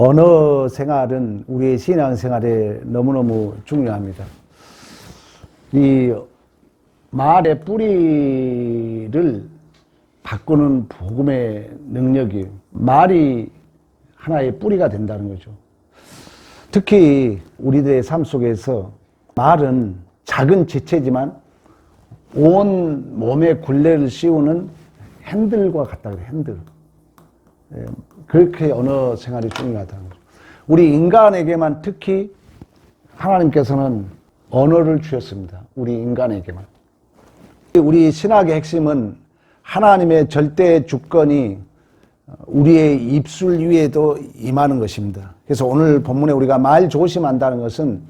언어 생활은 우리의 신앙 생활에 너무너무 중요합니다. 이 말의 뿌리를 바꾸는 복음의 능력이 말이 하나의 뿌리가 된다는 거죠. 특히 우리들의 삶 속에서 말은 작은 지체지만 온 몸에 굴레를 씌우는 핸들과 같다 그래요. 핸들. 그렇게 언어 생활이 중요하다는 거죠. 우리 인간에게만 특히 하나님께서는 언어를 주셨습니다. 우리 인간에게만. 우리 신학의 핵심은 하나님의 절대 주권이 우리의 입술 위에도 임하는 것입니다. 그래서 오늘 본문에 우리가 말 조심한다는 것은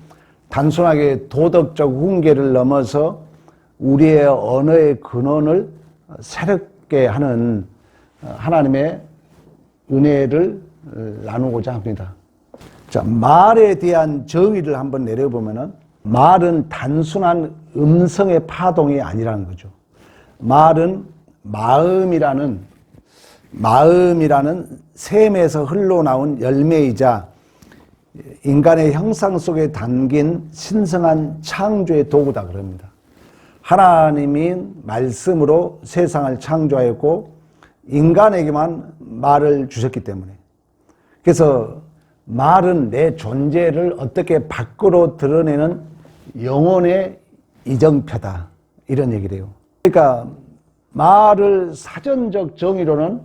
단순하게 도덕적 훈계를 넘어서 우리의 언어의 근원을 새롭게 하는 하나님의 은혜를 나누고자 합니다. 자, 말에 대한 정의를 한번 내려보면은 말은 단순한 음성의 파동이 아니라는 거죠. 말은 마음이라는 샘에서 흘러나온 열매이자 인간의 형상 속에 담긴 신성한 창조의 도구다 그럽니다. 하나님이 말씀으로 세상을 창조하였고 인간에게만 말을 주셨기 때문에, 그래서 말은 내 존재를 어떻게 밖으로 드러내는 영혼의 이정표다 이런 얘기를 해요. 그러니까 말을 사전적 정의로는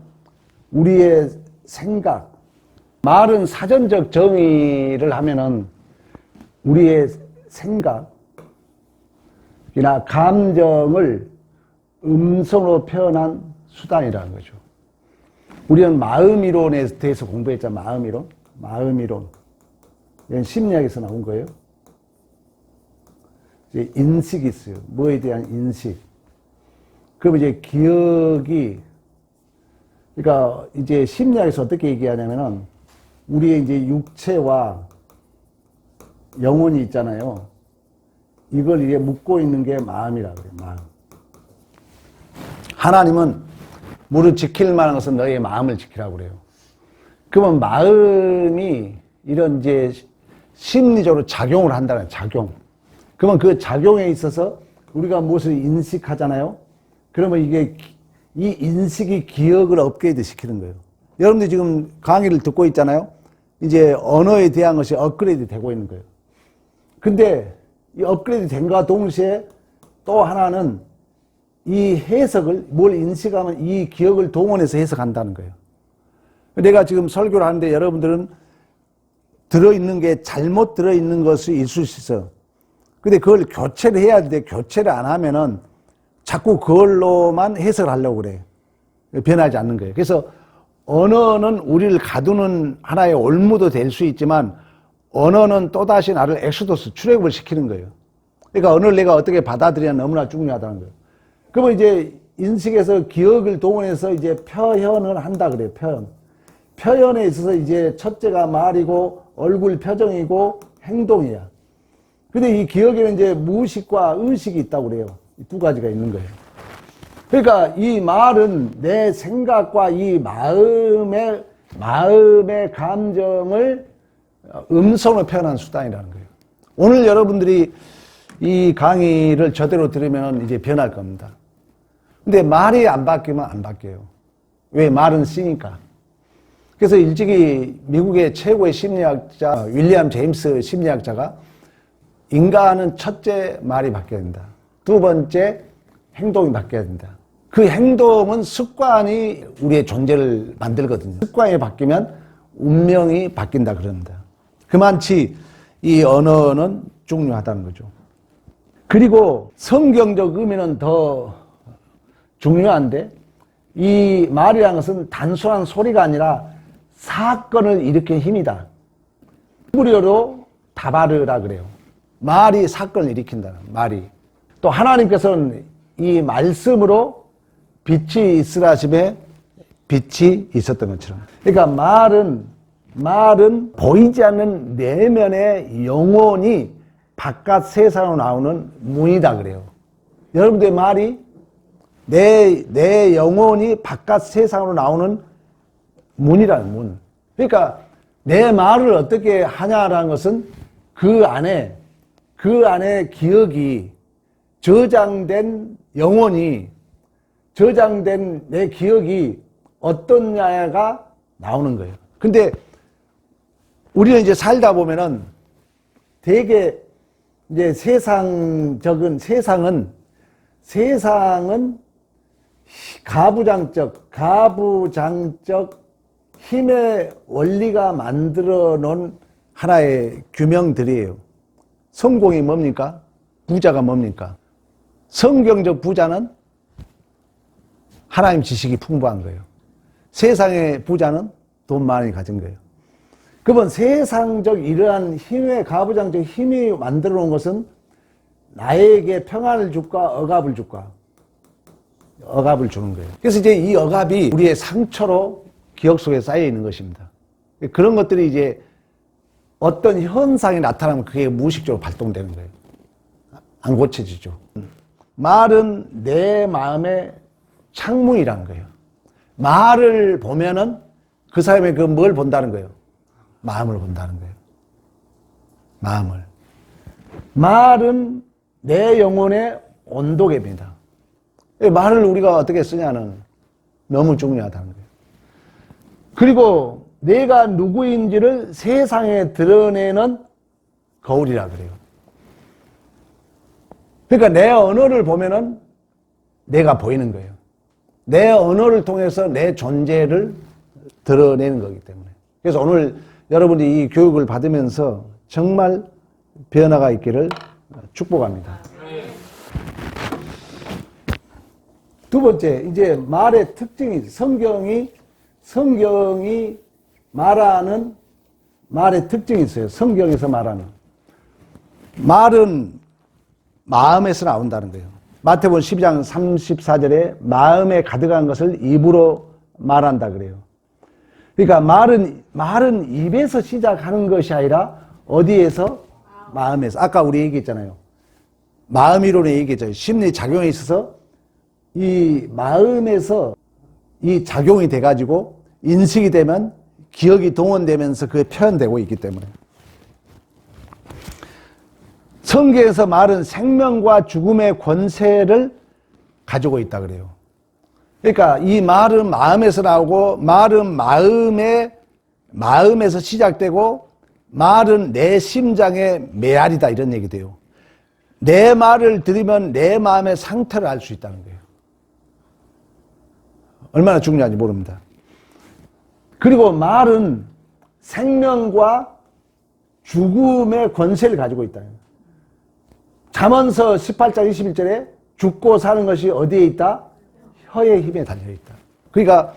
우리의 생각, 말은 사전적 정의를 하면은 우리의 생각이나 감정을 음성으로 표현한 수단이라는 거죠. 우리는 마음이론에 대해서 공부했잖아요. 마음이론. 이건 심리학에서 나온 거예요. 이제 인식이 있어요. 뭐에 대한 인식. 그럼 이제 기억이, 그러니까 이제 심리학에서 어떻게 얘기하냐면은 우리의 이제 육체와 영혼이 있잖아요. 이걸 이게 묶고 있는 게 마음이라고 그래요. 마음. 하나님은 무릇 지킬 만한 것은 너의 마음을 지키라고 그래요. 그러면 마음이 이런 이제 심리적으로 작용을 한다는 거예요. 작용. 그러면 그 작용에 있어서 우리가 무엇을 인식하잖아요. 그러면 이게 이 인식이 기억을 업그레이드 시키는 거예요. 여러분들 지금 강의를 듣고 있잖아요. 이제 언어에 대한 것이 업그레이드 되고 있는 거예요. 근데 이 업그레이드 된과 동시에 또 하나는 이 해석을, 뭘 인식하면 이 기억을 동원해서 해석한다는 거예요. 내가 지금 설교를 하는데 여러분들은 들어있는 게 잘못 들어있는 것이 있을 수 있어. 근데 그걸 교체를 해야 되는데 교체를 안 하면은 자꾸 그걸로만 해석을 하려고 그래. 변하지 않는 거예요. 그래서 언어는 우리를 가두는 하나의 올무도 될 수 있지만 언어는 또다시 나를 엑소더스, 출애굽을 시키는 거예요. 그러니까 언어를 내가 어떻게 받아들이냐 너무나 중요하다는 거예요. 그러면 이제 인식에서 기억을 동원해서 이제 표현을 한다 그래요. 표현에 있어서 이제 첫째가 말이고 얼굴 표정이고 행동이야. 근데 이 기억에는 이제 무의식과 의식이 있다고 그래요. 이 두 가지가 있는 거예요. 그러니까 이 말은 내 생각과 이 마음의 감정을 음성으로 표현하는 수단이라는 거예요. 오늘 여러분들이 이 강의를 저대로 들으면 이제 변할 겁니다. 근데 말이 안 바뀌면 안 바뀌어요. 왜? 말은 쓰니까. 그래서 일찍이 미국의 최고의 심리학자 윌리엄 제임스 심리학자가 인간은 첫째 말이 바뀌어야 된다. 두 번째 행동이 바뀌어야 된다. 그 행동은 습관이 우리의 존재를 만들거든요. 습관이 바뀌면 운명이 바뀐다 그럽니다. 그만치 이 언어는 중요하다는 거죠. 그리고 성경적 의미는 더 중요한데 이 말이라는 것은 단순한 소리가 아니라 사건을 일으키는 힘이다. 히브리어로 다바르라 그래요. 말이 사건을 일으킨다는 말이. 또 하나님께서는 이 말씀으로 빛이 있으라 하심에 빛이 있었던 것처럼. 그러니까 말은 보이지 않는 내면의 영혼이 바깥 세상으로 나오는 문이다 그래요. 여러분들의 말이 내 영혼이 바깥 세상으로 나오는 문이라는 문. 그러니까 내 말을 어떻게 하냐라는 것은 그 안에 기억이 저장된 영혼이 저장된 내 기억이 어떠냐가 나오는 거예요. 근데 우리는 이제 살다 보면은 되게 이제 세상은 가부장적 힘의 원리가 만들어 놓은 하나의 규명들이에요. 성공이 뭡니까? 부자가 뭡니까? 성경적 부자는 하나님 지식이 풍부한 거예요. 세상의 부자는 돈 많이 가진 거예요. 그러면 세상적 이러한 힘의 가부장적 힘이 만들어 놓은 것은 나에게 평안을 줄까 억압을 줄까? 억압을 주는 거예요. 그래서 이제 이 억압이 우리의 상처로 기억 속에 쌓여 있는 것입니다. 그런 것들이 이제 어떤 현상이 나타나면 그게 무의식적으로 발동되는 거예요. 안 고쳐지죠. 말은 내 마음의 창문이라는 거예요. 말을 보면은 그 사람의 뭘 본다는 거예요? 마음을 본다는 거예요. 마음을. 말은 내 영혼의 온도계입니다. 말을 우리가 어떻게 쓰냐는 너무 중요하다는 거예요. 그리고 내가 누구인지를 세상에 드러내는 거울이라 그래요. 그러니까 내 언어를 보면은 내가 보이는 거예요. 내 언어를 통해서 내 존재를 드러내는 거기 때문에. 그래서 오늘 여러분이 이 교육을 받으면서 정말 변화가 있기를 축복합니다. 두 번째, 이제 말의 특징이 성경이 말하는 말의 특징이 있어요. 성경에서 말하는. 말은 마음에서 나온다는 거예요. 마태복음 12장 34절에 마음에 가득한 것을 입으로 말한다 그래요. 그러니까 말은 입에서 시작하는 것이 아니라 어디에서? 마음에서. 아까 우리 얘기했잖아요. 마음 이론에 얘기했잖아요. 심리 작용에 있어서 이 마음에서 이 작용이 돼가지고 인식이 되면 기억이 동원되면서 그게 표현되고 있기 때문에. 성경에서 말은 생명과 죽음의 권세를 가지고 있다 그래요. 그러니까 이 말은 마음에서 나오고 말은 마음에서 시작되고 말은 내 심장의 메아리다 이런 얘기 돼요. 내 말을 들으면 내 마음의 상태를 알 수 있다는 거예요. 얼마나 중요한지 모릅니다. 그리고 말은 생명과 죽음의 권세를 가지고 있다는 거예요. 잠언서 18장 21절에 죽고 사는 것이 어디에 있다? 혀의 힘에 달려있다. 그러니까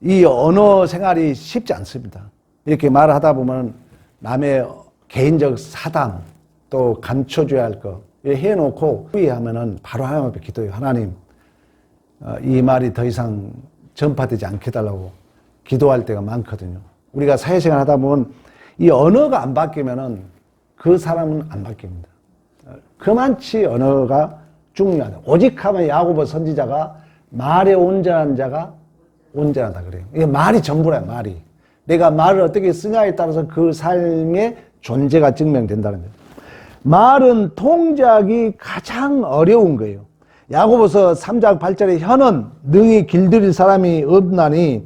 이 언어 생활이 쉽지 않습니다. 이렇게 말을 하다 보면 남의 개인적 사담 또 감춰줘야 할 거 해놓고 후회하면은 바로 하나님 앞에 기도해요. 하나님, 이 말이 더 이상 전파되지 않게 해달라고 기도할 때가 많거든요. 우리가 사회생활 하다 보면 이 언어가 안 바뀌면은 그 사람은 안 바뀝니다. 그만치 언어가 중요하다. 오직 하면 야고보 선지자가 말에 온전한 자가 온전하다 그래요. 이게 말이 전부라, 말이. 내가 말을 어떻게 쓰냐에 따라서 그 삶의 존재가 증명된다는 거예요. 말은 통제하기 가장 어려운 거예요. 야고보서 3장 8절에 혀는 능히 길들일 사람이 없나니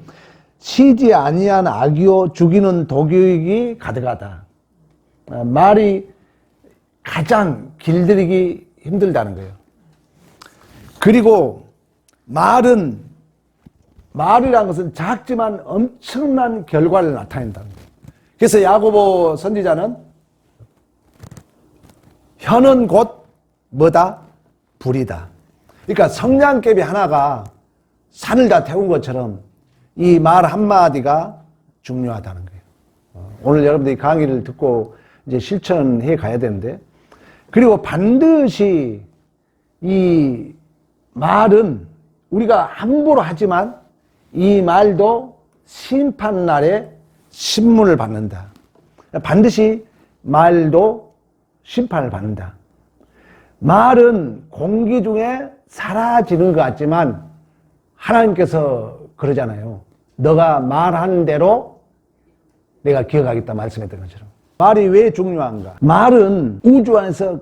쉬지 아니한 악이요 죽이는 독육이 가득하다. 말이 가장 길들이기 힘들다는 거예요. 그리고 말이라는 것은 작지만 엄청난 결과를 나타낸다는 거예요. 그래서 야고보 선지자는 혀는 곧 뭐다? 불이다. 그러니까 성냥개비 하나가 산을 다 태운 것처럼 이 말 한마디가 중요하다는 거예요. 오늘 여러분들이 강의를 듣고 이제 실천해 가야 되는데, 그리고 반드시 이 말은 우리가 함부로 하지만 이 말도 심판날에 심문을 받는다. 반드시 말도 심판을 받는다. 말은 공기 중에 사라지는 것 같지만 하나님께서 그러잖아요. 너가 말하는 대로 내가 기억하겠다 말씀했던 것처럼. 말이 왜 중요한가? 말은 우주 안에서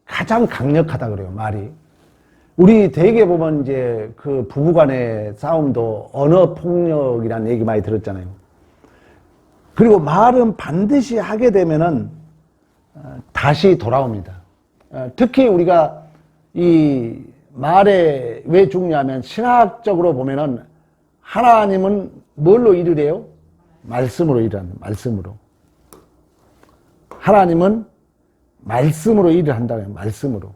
가장 강력하다 그래요, 말이. 우리 대개 보면 이제 그 부부간의 싸움도 언어 폭력이라는 얘기 많이 들었잖아요. 그리고 말은 반드시 하게 되면은 다시 돌아옵니다. 특히 우리가 이 말에 왜 중요하면 신학적으로 보면은 하나님은 뭘로 일을 해요? 말씀으로 일하는, 말씀으로. 하나님은 말씀으로 일을 한다는 거예요. 말씀으로.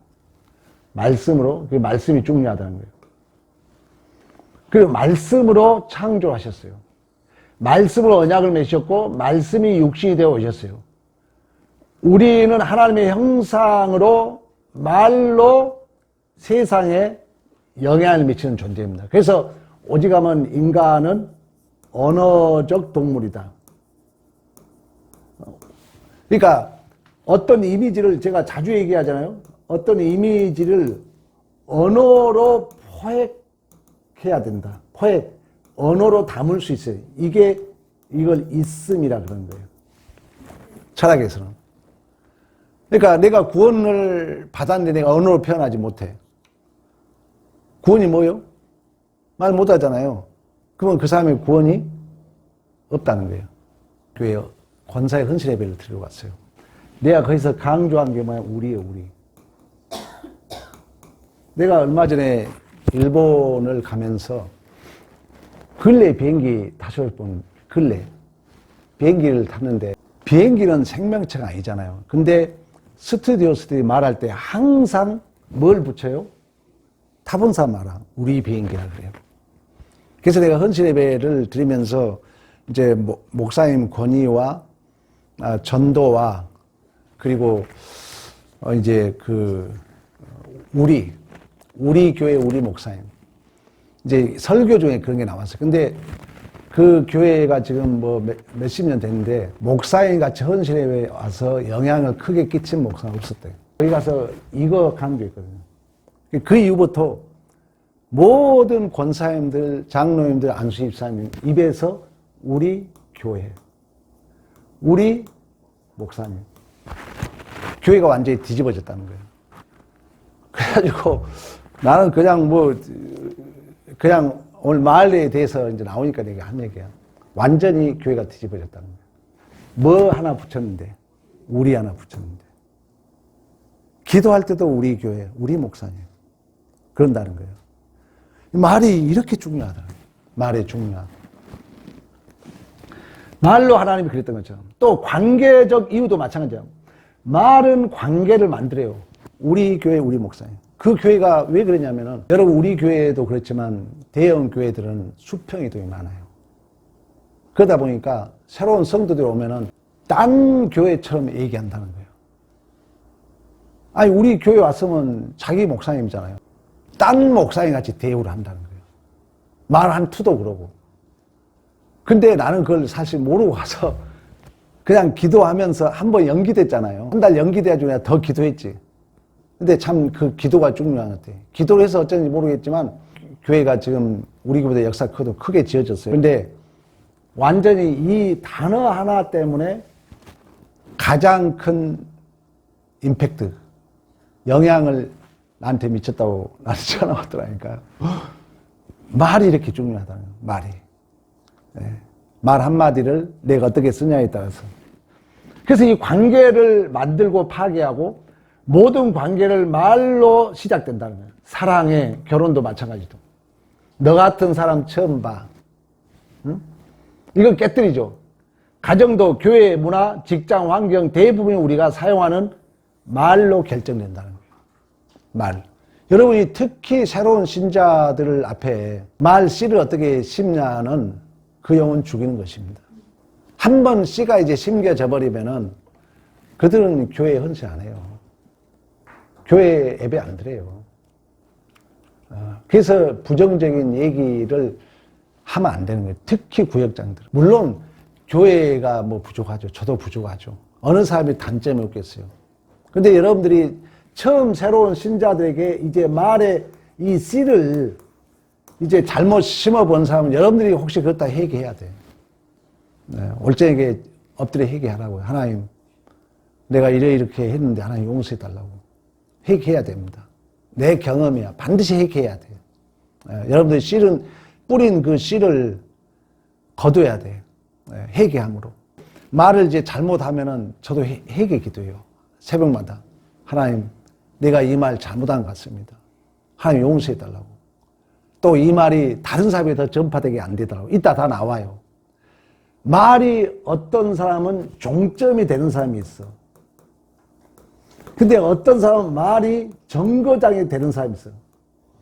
말씀으로. 그 말씀이 중요하다는 거예요. 그리고 말씀으로 창조하셨어요. 말씀으로 언약을 맺으셨고 말씀이 육신이 되어 오셨어요. 우리는 하나님의 형상으로 말로 세상에 영향을 미치는 존재입니다. 그래서 오직하면 인간은 언어적 동물이다. 그러니까 어떤 이미지를 제가 자주 얘기하잖아요. 어떤 이미지를 언어로 포획해야 된다. 포획. 언어로 담을 수 있어요. 이걸 있음이라 그러는 거예요. 철학에서는. 그러니까 내가 구원을 받았는데 내가 언어로 표현하지 못해. 구원이 뭐예요? 말 못하잖아요. 그러면 그 사람의 구원이 없다는 거예요. 교회 권사의 헌신 예배를 드리러 갔어요. 내가 거기서 강조한 게 뭐야? 우리예요, 우리. 내가 얼마 전에 일본을 가면서 근래 비행기 타실 분, 근래 비행기를 탔는데 비행기는 생명체가 아니잖아요. 근데 스튜디오스들이 말할 때 항상 뭘 붙여요? 타본 사람 말아. 우리 비행기라 그래요. 그래서 내가 헌신 예배를 드리면서 이제 목사님 권위와 전도와 그리고 이제 우리 교회 우리 목사님 이제 설교 중에 그런 게 나왔어요. 근데 그 교회가 지금 몇십 년 됐는데 목사님 같이 헌신 예배에 와서 영향을 크게 끼친 목사가 없었대요. 거기 가서 이거 강조했거든요. 그 이후부터 모든 권사님들, 장로님들, 안수 집사님 입에서 우리 교회, 우리 목사님. 교회가 완전히 뒤집어졌다는 거예요. 그래가지고 나는 그냥 오늘 마을에 대해서 이제 나오니까 내가 한 얘기야. 완전히 교회가 뒤집어졌다는 거예요. 뭐 하나 붙였는데, 우리 하나 붙였는데. 기도할 때도 우리 교회, 우리 목사님. 그런다는 거예요. 말이 이렇게 중요하다. 말이 중요하다. 말로 하나님이 그랬던 것처럼. 또 관계적 이유도 마찬가지야. 말은 관계를 만들어요. 우리 교회, 우리 목사님. 그 교회가 왜 그러냐면은, 여러분, 우리 교회도 그렇지만, 대형 교회들은 수평이 되게 많아요. 그러다 보니까, 새로운 성도들이 오면은, 딴 교회처럼 얘기한다는 거예요. 아니, 우리 교회 왔으면 자기 목사님이잖아요. 딴 목사님 같이 대우를 한다는 거예요. 말 한 투도 그러고. 근데 나는 그걸 사실 모르고 가서, 그냥 기도하면서 한 번 연기됐잖아요. 한 달 연기돼가지고 내가 더 기도했지. 근데 참 그 기도가 중요한 것 같아요. 기도를 해서 어쩐지 모르겠지만 교회가 지금 우리 교회보다 역사 크게 지어졌어요. 근데 완전히 이 단어 하나 때문에 가장 큰 임팩트, 영향을 나한테 미쳤다고 나한테 전화 왔더라니까요. 말이 이렇게 중요하다는 거예요. 말이. 네. 말 한마디를 내가 어떻게 쓰냐에 따라서. 그래서 이 관계를 만들고 파괴하고 모든 관계를 말로 시작된다는 거예요. 사랑해, 결혼도 마찬가지도. 너 같은 사람 처음 봐. 응? 이건 깨뜨리죠. 가정도 교회 문화, 직장 환경 대부분이 우리가 사용하는 말로 결정된다는 거예요. 말. 여러분이 특히 새로운 신자들 앞에 말 씨를 어떻게 심냐는 그 영혼 죽이는 것입니다. 한 번 씨가 이제 심겨져 버리면은 그들은 교회에 헌신 안 해요. 교회 예배 안 드려요. 그래서 부정적인 얘기를 하면 안 되는 거예요. 특히 구역장들. 물론 교회가 뭐 부족하죠. 저도 부족하죠. 어느 사람이 단점이 없겠어요. 근데 여러분들이 처음 새로운 신자들에게 이제 말의 이 씨를 이제 잘못 심어본 사람은 여러분들이 혹시 그렇다 회개해야 돼요. 올정에게 엎드려 회개하라고요. 하나님, 내가 이렇게 했는데 하나님 용서해달라고. 회개해야 됩니다. 내 경험이야. 반드시 회개해야 돼요. 여러분들 뿌린 그 씨를 거둬야 돼요. 회개함으로. 말을 이제 잘못하면은 저도 회개 기도해요. 새벽마다. 하나님, 내가 이 말 잘못한 것 같습니다. 하나님 용서해달라고. 또 이 말이 다른 사람에게 더 전파되게 안 되더라고요. 이따 다 나와요. 말이 어떤 사람은 종점이 되는 사람이 있어. 근데 어떤 사람은 말이 정거장이 되는 사람이 있어.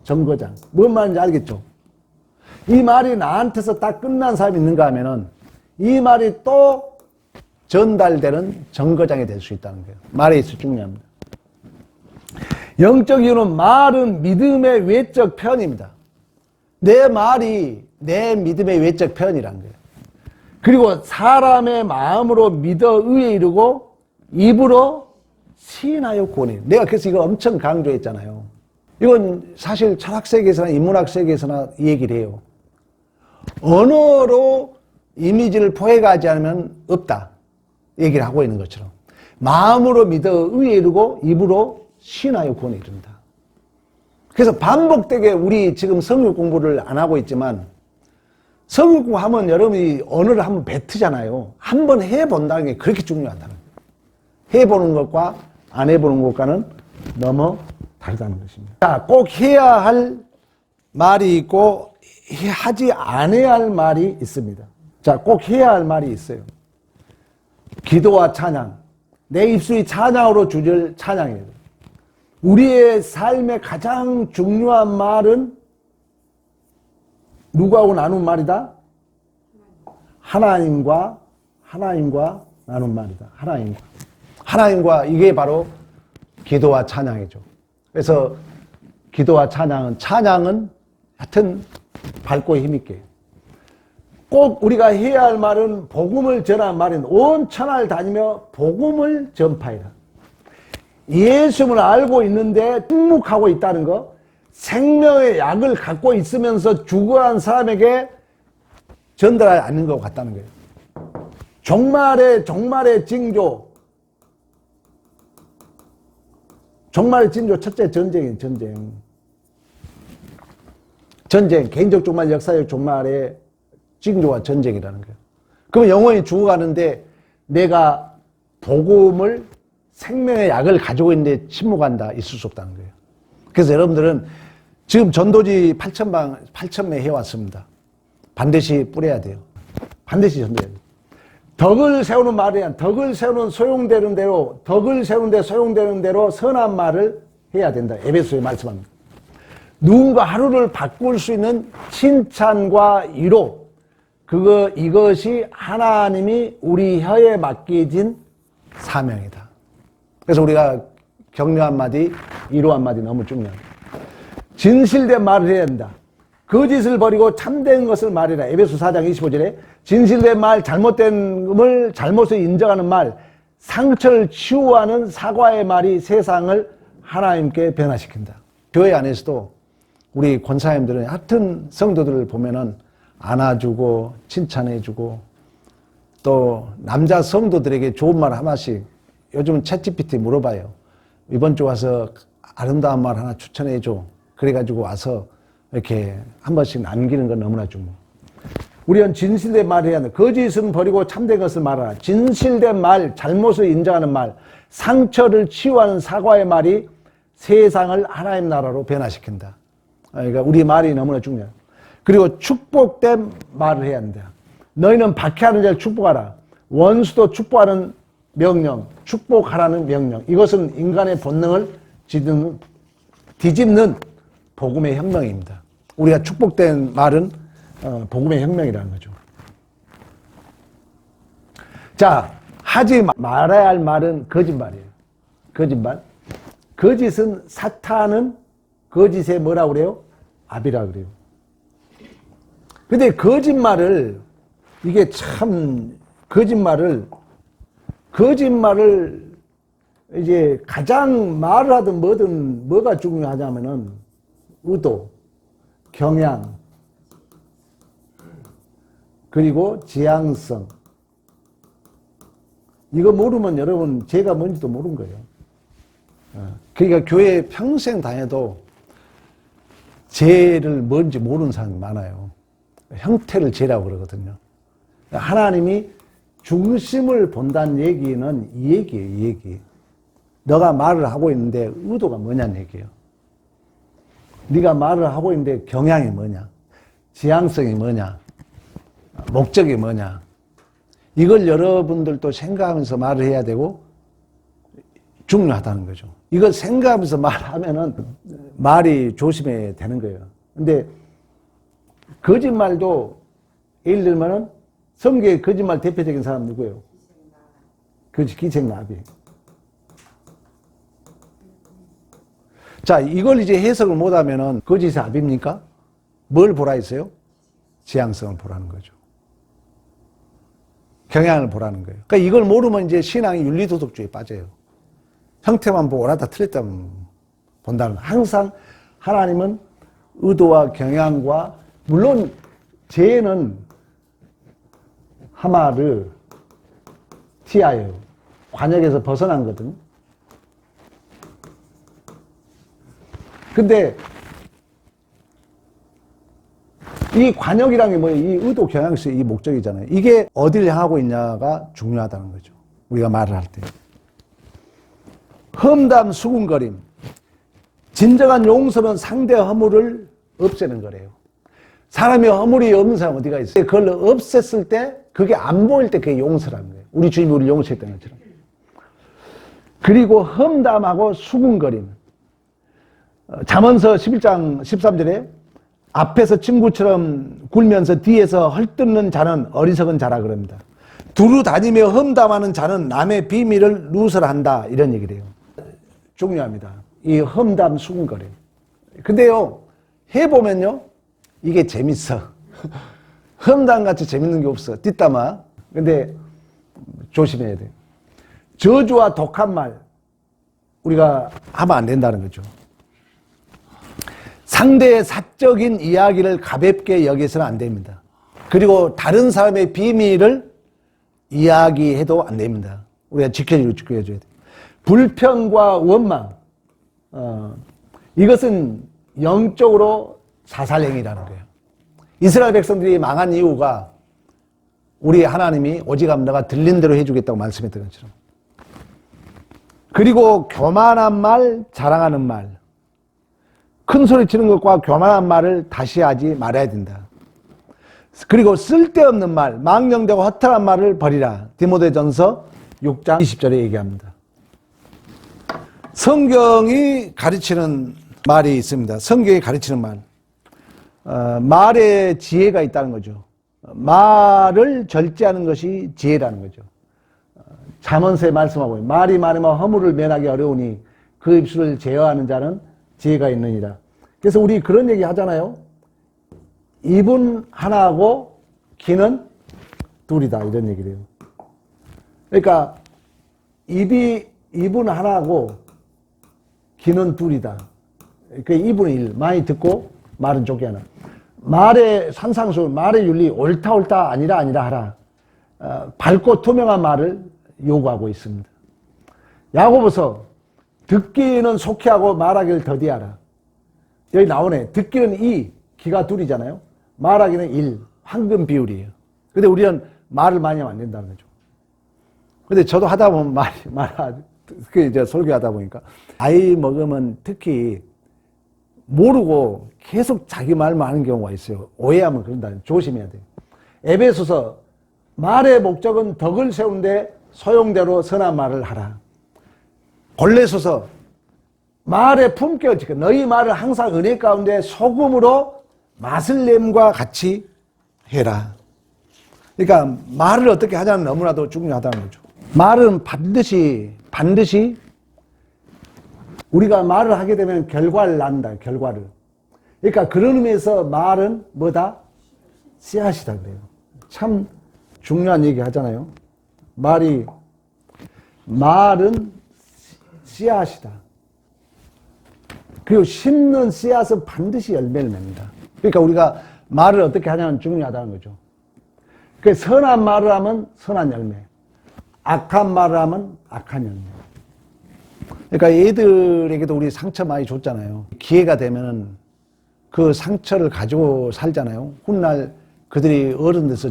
정거장. 뭔 말인지 알겠죠? 이 말이 나한테서 딱 끝난 사람이 있는가 하면은 이 말이 또 전달되는 정거장이 될 수 있다는 거예요. 말에 있어 중요합니다. 영적 이유는 말은 믿음의 외적 표현입니다. 내 말이 내 믿음의 외적 표현이라는 거예요. 그리고 사람의 마음으로 믿어 의에 이르고 입으로 시인하여 구원해. 내가 그래서 이거 엄청 강조했잖아요. 이건 사실 철학세계에서나 인문학세계에서나 이 얘기를 해요. 언어로 이미지를 포획하지 않으면 없다. 얘기를 하고 있는 것처럼. 마음으로 믿어 의에 이르고 입으로 시인하여 구원에 이른다. 그래서 반복되게 우리 지금 성경 공부를 안 하고 있지만 성경 공부하면 여러분이 언어를 한번 뱉으잖아요. 한번 해본다는 게 그렇게 중요하다는 거예요. 해보는 것과 안 해보는 것과는 너무 다르다는 것입니다. 자, 꼭 해야 할 말이 있고 하지 않아야 할 말이 있습니다. 자, 꼭 해야 할 말이 있어요. 기도와 찬양. 내 입술이 찬양으로 주를 찬양이에요. 우리의 삶의 가장 중요한 말은 누구하고 나눈 말이다? 하나님과 나눈 말이다. 하나님과 이게 바로 기도와 찬양이죠. 그래서 기도와 찬양은 하여튼 밝고 힘있게. 꼭 우리가 해야 할 말은 복음을 전하는 말인 온 천하를 다니며 복음을 전파해라. 예수님을 알고 있는데 침묵하고 있다는 거, 생명의 약을 갖고 있으면서 죽어간 사람에게 전달하지 않는 것 같다는 거예요. 종말의 징조. 종말의 징조 첫째 전쟁이에요. 전쟁. 개인적 종말, 역사적 종말의 징조와 전쟁이라는 거예요. 그러면 영혼이 죽어가는데 내가 복음을 생명의 약을 가지고 있는데 침묵한다. 있을 수 없다는 거예요. 그래서 여러분들은 지금 전도지 8,000매 해왔습니다. 반드시 뿌려야 돼요. 반드시 전도해야 돼요. 덕을 세우는 말이야. 덕을 세우는 소용되는 대로, 덕을 세우는데 소용되는 대로 선한 말을 해야 된다. 에베소에 말씀합니다. 누군가 하루를 바꿀 수 있는 칭찬과 위로, 이것이 하나님이 우리 혀에 맡겨진 사명이다. 그래서 우리가 격려 한마디, 위로 한마디 너무 중요합니다. 진실된 말을 해야 된다. 거짓을 버리고 참된 것을 말해라. 에베소 4장 25절에 진실된 말, 잘못된 잘못을 인정하는 말, 상처를 치유하는 사과의 말이 세상을 하나님께 변화시킨다. 교회 안에서도 우리 권사님들은 하여튼 성도들을 보면은 안아주고 칭찬해주고 또 남자 성도들에게 좋은 말 하나씩 요즘은 챗GPT 물어봐요. 이번 주 와서 아름다운 말 하나 추천해줘. 그래가지고 와서 이렇게 한 번씩 남기는 건 너무나 중요해요. 우리는 진실된 말을 해야 한다. 거짓은 버리고 참된 것을 말하라. 진실된 말, 잘못을 인정하는 말, 상처를 치유하는 사과의 말이 세상을 하나님 나라로 변화시킨다. 그러니까 우리 말이 너무나 중요해요. 그리고 축복된 말을 해야 한다. 너희는 박해하는 자를 축복하라. 원수도 축복하는 명령, 축복하라는 명령. 이것은 인간의 본능을 뒤집는 복음의 혁명입니다. 우리가 축복된 말은 복음의 혁명이라는 거죠. 자, 하지 말아야 할 말은 거짓말이에요. 거짓말. 거짓은 사탄은 거짓에 뭐라고 그래요? 압이라고 그래요. 근데 거짓말을 이게 참 거짓말을 이제 가장 말을 하든 뭐든 뭐가 중요하냐면은 의도, 경향, 그리고 지향성, 이거 모르면 여러분 죄가 뭔지도 모르는 거예요. 그러니까 교회 평생 다녀도 죄를 뭔지 모르는 사람이 많아요. 형태를 죄라고 그러거든요. 하나님이 중심을 본다는 얘기는 이 얘기예요, 이 얘기. 너가 말을 하고 있는데 의도가 뭐냐는 얘기예요. 네가 말을 하고 있는데 경향이 뭐냐, 지향성이 뭐냐, 목적이 뭐냐. 이걸 여러분들도 생각하면서 말을 해야 되고 중요하다는 거죠. 이걸 생각하면서 말하면은 말이 조심해야 되는 거예요. 근데 거짓말도 예를 들면은 성경의 거짓말 대표적인 사람 누구예요? 기생나비. 자, 이걸 이제 해석을 못하면은 거짓의 압입니까? 뭘 보라 했어요? 지향성을 보라는 거죠. 경향을 보라는 거예요. 그러니까 이걸 모르면 이제 신앙이 윤리도덕주의에 빠져요. 형태만 보고 옳았다 틀렸다 본다는. 항상 하나님은 의도와 경향과, 물론 죄는 하마를 티하여 관역에서 벗어난 거거든요. 근데 이 관역이란 게 뭐예요? 이 의도 경향성의 이 목적이잖아요. 이게 어디를 향하고 있냐가 중요하다는 거죠. 우리가 말을 할 때. 험담, 수군거림. 진정한 용서는 상대의 허물을 없애는 거래요. 사람이 허물이 없는 사람 어디가 있어요? 그걸 없앴을 때, 그게 안 보일 때 그게 용서라는 거예요. 우리 주님이 우리를 용서했던 것처럼. 그리고 험담하고 수군거림. 잠언서 11장 13절에 앞에서 친구처럼 굴면서 뒤에서 헐뜯는 자는 어리석은 자라 그럽니다. 두루 다니며 험담하는 자는 남의 비밀을 누설한다, 이런 얘기를 해요. 중요합니다. 이 험담, 수군거림. 근데요, 해보면요, 이게 재밌어. 험담같이 재밌는 게 없어. 뒷담화. 근데 조심해야 돼요. 저주와 독한 말, 우리가 하면 안 된다는 거죠. 상대의 사적인 이야기를 가볍게 여기서는 안 됩니다. 그리고 다른 사람의 비밀을 이야기해도 안 됩니다. 우리가 지켜줘야 돼요. 불평과 원망, 이것은 영적으로 사살행위라는 거예요. 이스라엘 백성들이 망한 이유가 우리 하나님이 오직 너가 들린 대로 해주겠다고 말씀했던 것처럼. 그리고 교만한 말, 자랑하는 말, 큰 소리 치는 것과 교만한 말을 다시 하지 말아야 된다. 그리고 쓸데없는 말, 망령되고 허탈한 말을 버리라. 디모데전서 6장 20절에 얘기합니다. 성경이 가르치는 말이 있습니다. 성경이 가르치는 말. 말에 지혜가 있다는 거죠. 말을 절제하는 것이 지혜라는 거죠. 잠언서에 말씀하고 말이 많으면 허물을 면하기 어려우니 그 입술을 제어하는 자는 지혜가 있느니라. 그래서 우리 그런 얘기 하잖아요. 입은 하나고 귀는 둘이다, 이런 얘기를 해요. 그러니까 입은 하나고 귀는 둘이다. 그 입은 일, 많이 듣고 말은 좁게 하나. 말의 산상수, 말의 윤리, 옳다 아니라 하라. 밝고 투명한 말을 요구하고 있습니다. 야고보서 듣기는 속히 하고 말하기를 더디하라. 여기 나오네. 듣기는 이, 귀가 둘이잖아요. 말하기는 일, 황금 비율이에요. 근데 우리는 말을 많이 하면 안 된다는 거죠. 근데 저도 하다 보면 이제 설교하다 보니까 아이 먹으면 특히 모르고 계속 자기 말만 하는 경우가 있어요. 오해하면 그런다. 조심해야 돼요. 에베소서 말의 목적은 덕을 세우는데 소용대로 선한 말을 하라. 골레소서 말의 품격을 지켜 너희 말을 항상 은혜 가운데 소금으로 맛을 냄과 같이 해라. 그러니까 말을 어떻게 하냐는 너무나도 중요하다는 거죠. 말은 반드시 우리가 말을 하게 되면 결과를 낳는다. 결과를. 그러니까 그런 의미에서 말은 뭐다? 씨앗이다 그래요. 참 중요한 얘기 하잖아요. 말은 씨앗이다. 그리고 심는 씨앗은 반드시 열매를 냅니다. 그러니까 우리가 말을 어떻게 하냐는 중요하다는 거죠. 그 선한 말을 하면 선한 열매, 악한 말을 하면 악한 열매. 그러니까 애들에게도 우리 상처 많이 줬잖아요. 기회가 되면은 그 상처를 가지고 살잖아요. 훗날 그들이 어른 돼서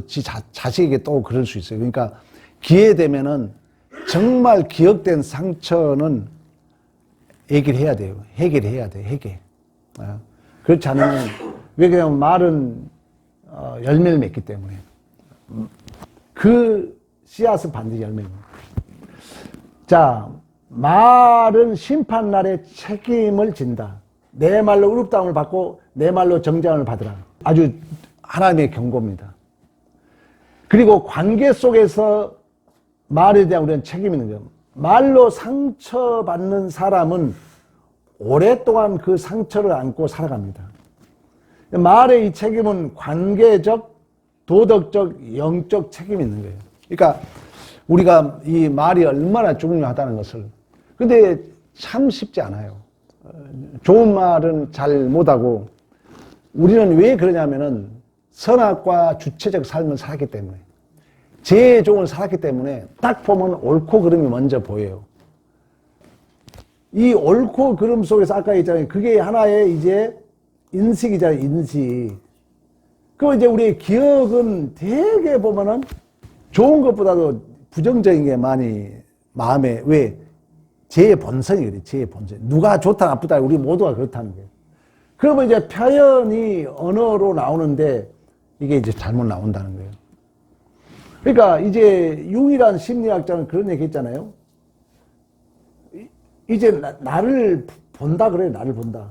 자식에게 또 그럴 수 있어요. 그러니까 기회 되면은 정말 기억된 상처는 해결해야 돼요. 해결해야 돼, 해결. 그렇지 않으면, 왜 그러냐면 말은 열매를 맺기 때문에. 그 씨앗은 반드시 열매를 맺는 거예요. 자, 말은 심판날에 책임을 진다. 내 말로 의롭다함을 받고 내 말로 정죄함을 받으라. 아주 하나님의 경고입니다. 그리고 관계 속에서 말에 대한 우리는 책임이 있는 거예요. 말로 상처받는 사람은 오랫동안 그 상처를 안고 살아갑니다. 말의 이 책임은 관계적, 도덕적, 영적 책임이 있는 거예요. 그러니까 우리가 이 말이 얼마나 중요하다는 것을. 근데 참 쉽지 않아요. 좋은 말은 잘 못하고, 우리는 왜 그러냐면은 선악과 주체적 삶을 살았기 때문에, 제종을 살았기 때문에 딱 보면 옳고 그름이 먼저 보여요. 이 옳고 그름 속에서 아까 했잖아요. 그게 하나의 이제 인식이잖아요, 인식. 그 이제 우리의 기억은 되게 보면은 좋은 것보다도 부정적인 게 많이 마음에, 왜? 제 본성이 그래, 제 본성. 누가 좋다, 나쁘다, 우리 모두가 그렇다는 거예요. 그러면 이제 표현이 언어로 나오는데 이게 이제 잘못 나온다는 거예요. 그러니까 이제 융이라는 심리학자는 그런 얘기 했잖아요. 이제 나를 본다 그래요, 나를 본다.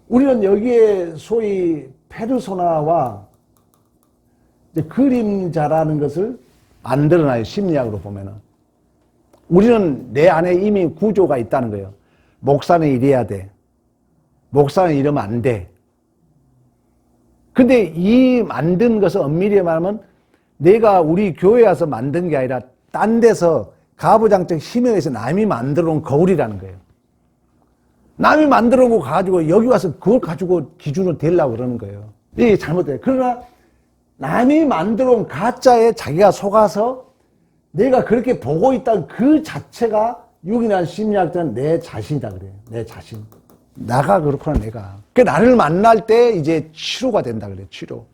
우리는 여기에 소위 페르소나와 이제 그림자라는 것을 만들어놔요, 심리학으로 보면은. 우리는 내 안에 이미 구조가 있다는 거예요. 목사는 이래야 돼. 목사는 이러면 안 돼. 근데 이 만든 것을 엄밀히 말하면 내가 우리 교회에 와서 만든 게 아니라 딴 데서 가부장적 심형에서 남이 만들어 놓은 거울이라는 거예요. 남이 만들어 놓고 가지고 여기 와서 그걸 가지고 기준으로 되려고 그러는 거예요. 이게 잘못돼요. 그러나 남이 만들어 놓은 가짜에 자기가 속아서 내가 그렇게 보고 있다는 그 자체가 육이나 심리학자는 내 자신이다 그래요. 내 자신. 나가 그렇구나, 내가. 그 나를 만날 때 이제 치료가 된다 그래요, 치료.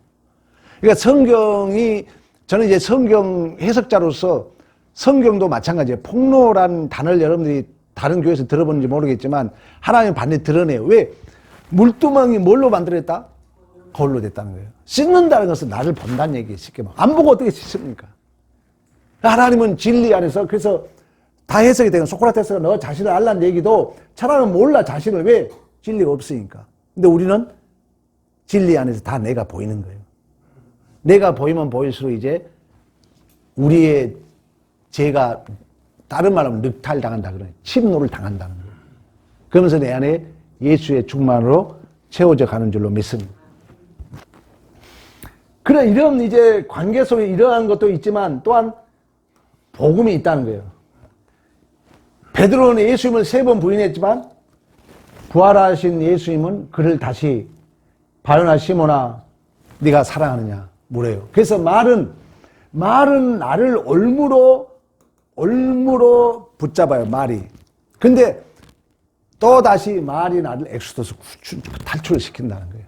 그러니까 성경이, 저는 이제 성경 해석자로서 성경도 마찬가지예요. 폭로란 단어를 여러분들이 다른 교회에서 들어보는지 모르겠지만 하나님 반드시 드러내요. 왜? 물두멍이 뭘로 만들어졌다? 거울로 됐다는 거예요. 씻는다는 것은 나를 본다는 얘기예요, 쉽게 말하면. 안 보고 어떻게 씻습니까? 하나님은 진리 안에서, 그래서 다 해석이 되는, 소크라테스가 너 자신을 알라는 얘기도 사람은 몰라, 자신을. 왜? 진리가 없으니까. 근데 우리는 진리 안에서 다 내가 보이는 거예요. 내가 보이면 보일수록 이제 우리의 죄가, 다른 말로 하면 늑탈당한다 그래요. 침노를 당한다는 거예요. 그러면서 내 안에 예수의 충만으로 채워져 가는 줄로 믿습니다. 그래, 이런 이제 관계 속에 이러한 것도 있지만 또한 복음이 있다는 거예요. 베드로는 예수님을 3번 부인했지만 부활하신 예수님은 그를 다시 바요나 시몬아 네가 사랑하느냐 물어요. 그래서 말은 나를 올무로 붙잡아요, 말이. 근데 또 다시 말이 나를 엑소더스 탈출을 시킨다는 거예요.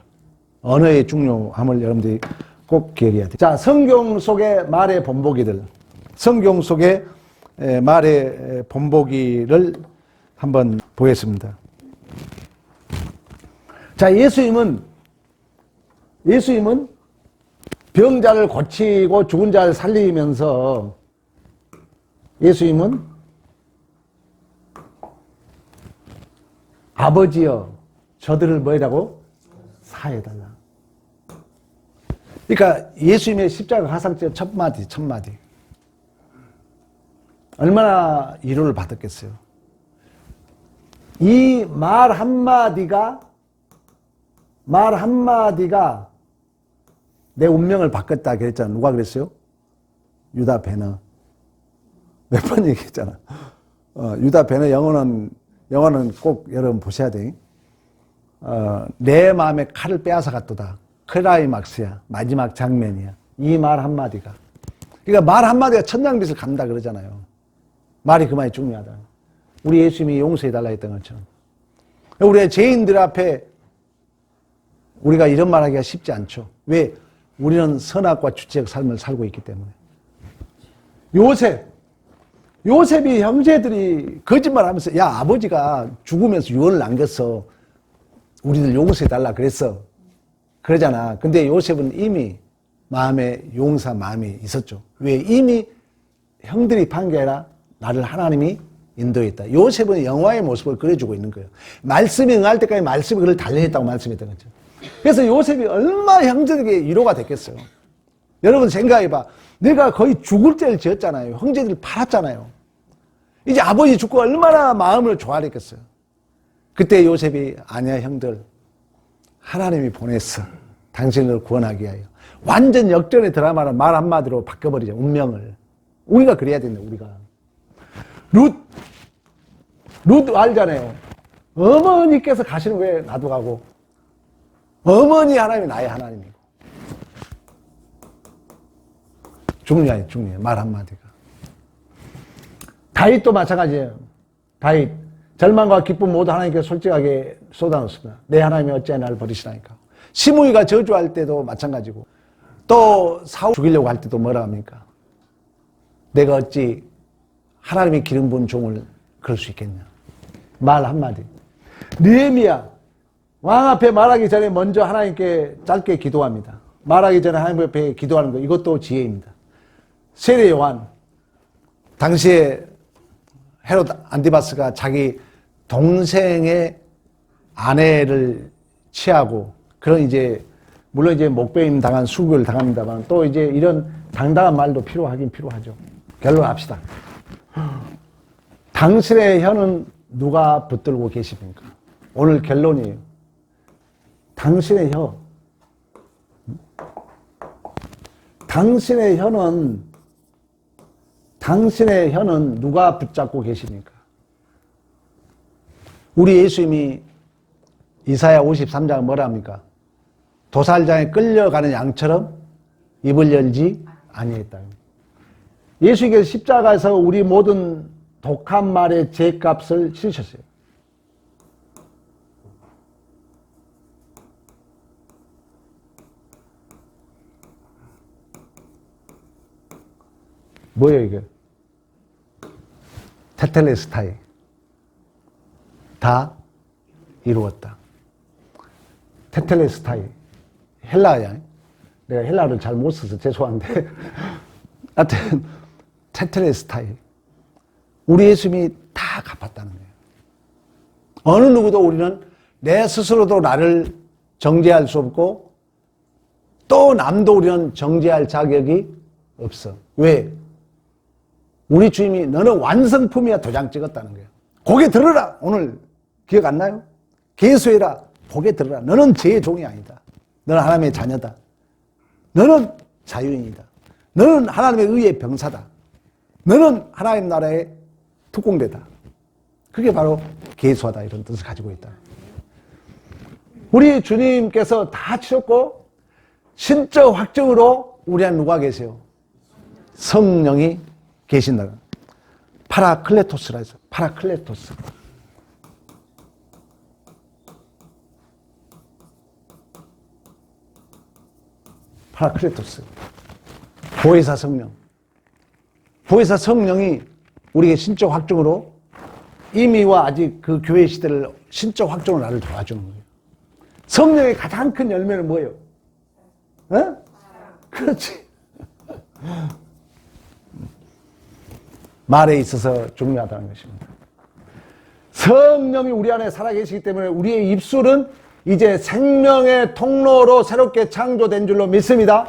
언어의 중요함을 여러분들이 꼭 기억해야 돼요. 자, 성경 속의 말의 본보기들. 성경 속의 말의 본보기를 한번 보겠습니다. 자, 예수님은 병자를 고치고 죽은 자를 살리면서 예수님은 아버지여 저들을 뭐라고? 사해달라. 그러니까 예수님의 십자가 가상적 첫 마디. 얼마나 위로를 받았겠어요. 이 말 한마디가 내 운명을 바꿨다 그랬잖아. 누가 그랬어요? 유다 베너. 몇 번 얘기했잖아. 유다 베너 영어는 꼭 여러분 보셔야 돼. 내 마음에 칼을 빼앗아 갔도다. 클라이막스야. 마지막 장면이야. 이 말 한마디가. 그러니까 말 한마디가 천냥빚을 갚는다 그러잖아요. 말이 그만이 중요하다. 우리 예수님이 용서해달라 했던 것처럼. 우리가 죄인들 앞에 우리가 이런 말 하기가 쉽지 않죠. 왜? 우리는 선악과 주체적 삶을 살고 있기 때문에. 요셉이 형제들이 거짓말하면서 야 아버지가 죽으면서 유언을 남겼어. 우리들 용서해달라 그랬어. 그러잖아. 근데 요셉은 이미 마음에 용서 마음이 있었죠. 왜? 이미 형들이 판 게 아니라 나를 하나님이 인도했다. 요셉은 영화의 모습을 그려주고 있는 거예요. 말씀이 응할 때까지 말씀이 그를 달려했다고 말씀했던 거죠. 그래서 요셉이 얼마나 형제들에게 위로가 됐겠어요. 여러분 생각해봐. 내가 거의 죽을 죄를 지었잖아요. 형제들을 팔았잖아요. 이제 아버지 죽고 얼마나 마음을 좋아했겠어요. 그때 요셉이 아니야 형들. 하나님이 보냈어. 당신을 구원하기 위하여. 완전 역전의 드라마를 말 한마디로 바꿔버리죠. 운명을. 우리가 그래야 된다. 우리가. 룻 알잖아요. 어머니께서 가시는 거에 나도 가고 어머니 하나님이 나의 하나님이고. 중요해. 말 한마디가. 다윗도 마찬가지예요. 다윗 절망과 기쁨 모두 하나님께 솔직하게 쏟아놓습니다. 내 하나님이 어찌하여 나를 버리시나이까. 시므이가 저주할 때도 마찬가지고 또 사울 죽이려고 할 때도 뭐라 합니까? 내가 어찌 하나님의 기름 부은 종을 그럴 수 있겠냐. 말 한마디. 느헤미야 왕 앞에 말하기 전에 먼저 하나님께 짧게 기도합니다. 말하기 전에 하나님 앞에 기도하는 거 이것도 지혜입니다. 세례 요한 당시에 헤롯 안티바스가 자기 동생의 아내를 취하고 그런 이제 물론 이제 목배임 당한 수고를 당합니다만 또 이제 이런 당당한 말도 필요하긴 필요하죠. 결론합시다. 당신의 혀는 누가 붙들고 계십니까? 오늘 결론이에요. 당신의 혀. 당신의 혀는 누가 붙잡고 계십니까? 우리 예수님이 이사야 53장 뭐라 합니까? 도살장에 끌려가는 양처럼 입을 열지 아니했다. 예수께서 십자가에서 우리 모든 독한 말의 죄값을 치르셨어요. 뭐예요 이게? 테텔레스타이. 다 이루었다. 테텔레스타이. 헬라야. 내가 헬라를 잘 못 써서 죄송한데 하여튼 테텔레스타이. 우리 예수님이 다 갚았다는 거예요. 어느 누구도 우리는 내 스스로도 나를 정죄할 수 없고 또 남도 우리는 정죄할 자격이 없어. 왜? 우리 주님이 너는 완성품이야 도장 찍었다는 거예요. 고개 들어라. 오늘 기억 안 나요? 계수해라. 고개 들어라. 너는 죄의 종이 아니다. 너는 하나님의 자녀다. 너는 자유인이다. 너는 하나님의 의의 병사다. 너는 하나님 나라의 특공대다. 그게 바로 계수하다 이런 뜻을 가지고 있다. 우리 주님께서 다 치렀고 신적 확정으로 우리 안에 누가 계세요? 성령이 계신다. 파라클레토스라 해서 파라클레토스. 파라클레토스. 보혜사 성령. 보혜사 성령이 우리에게 신적 확정으로 이미와 아직 그 교회 시대를 신적 확정으로 나를 도와주는 거예요. 성령의 가장 큰 열매는 뭐예요? 어? 그렇지. 말에 있어서 중요하다는 것입니다. 성령이 우리 안에 살아계시기 때문에 우리의 입술은 이제 생명의 통로로 새롭게 창조된 줄로 믿습니다.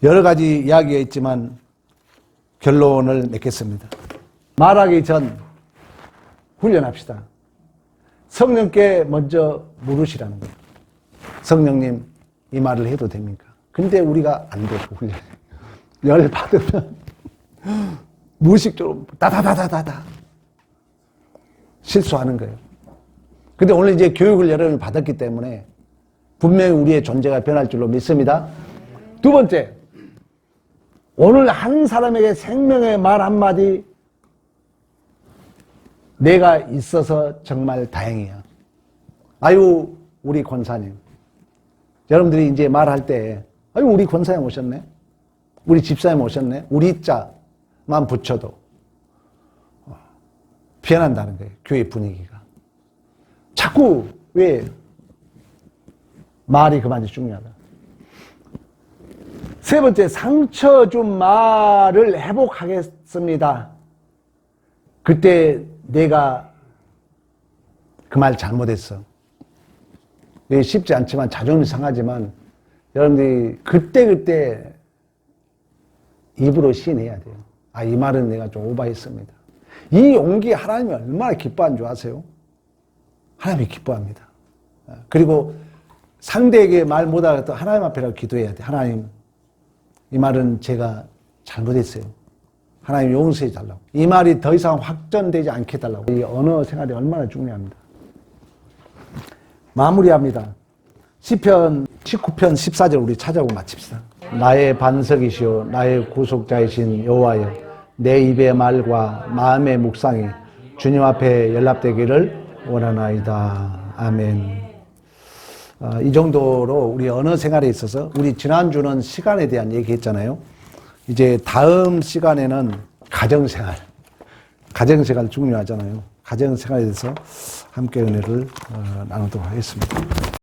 여러 가지 이야기가 있지만 결론을 맺겠습니다. 말하기 전 훈련합시다. 성령께 먼저 물으시라는 거예요. 성령님, 이 말을 해도 됩니까? 근데 우리가 안 돼요, 훈련. 열 받으면 무의식적으로 다다다다다다 실수하는 거예요. 근데 오늘 이제 교육을 여러분이 받았기 때문에 분명히 우리의 존재가 변할 줄로 믿습니다. 두 번째, 오늘 한 사람에게 생명의 말 한마디 내가 있어서 정말 다행이야. 아유, 우리 권사님. 여러분들이 이제 말할 때, 아유, 우리 권사님 오셨네. 우리 집사님 오셨네. 우리 자만 붙여도 변한다는 거예요. 교회 분위기가. 자꾸 왜 말이 그만이 중요하다. 세 번째, 상처 준 말을 회복하겠습니다. 그때 내가 그 말 잘못했어. 이게 쉽지 않지만 자존심이 상하지만 여러분들이 그때 입으로 시인해야 돼요. 아, 이 말은 내가 좀 오버했습니다. 이 용기 하나님이 얼마나 기뻐한 줄 아세요? 하나님이 기뻐합니다. 그리고 상대에게 말 못하겠다 하나님 앞에라도 기도해야 돼. 하나님, 이 말은 제가 잘못했어요. 하나님 용서해 달라고. 이 말이 더 이상 확전되지 않게 해달라고. 이 언어 생활이 얼마나 중요합니다. 마무리합니다. 시편 19편 14절 우리 찾아보고 마칩시다. 나의 반석이시오 나의 구속자이신 여호와여, 내 입의 말과 마음의 묵상이 주님 앞에 연락되기를 원하나이다. 아멘. 이 정도로 우리 언어 생활에 있어서 우리 지난주는 시간에 대한 얘기했잖아요. 이제 다음 시간에는 가정생활 중요하잖아요. 가정생활에 대해서 함께 은혜를 나누도록 하겠습니다.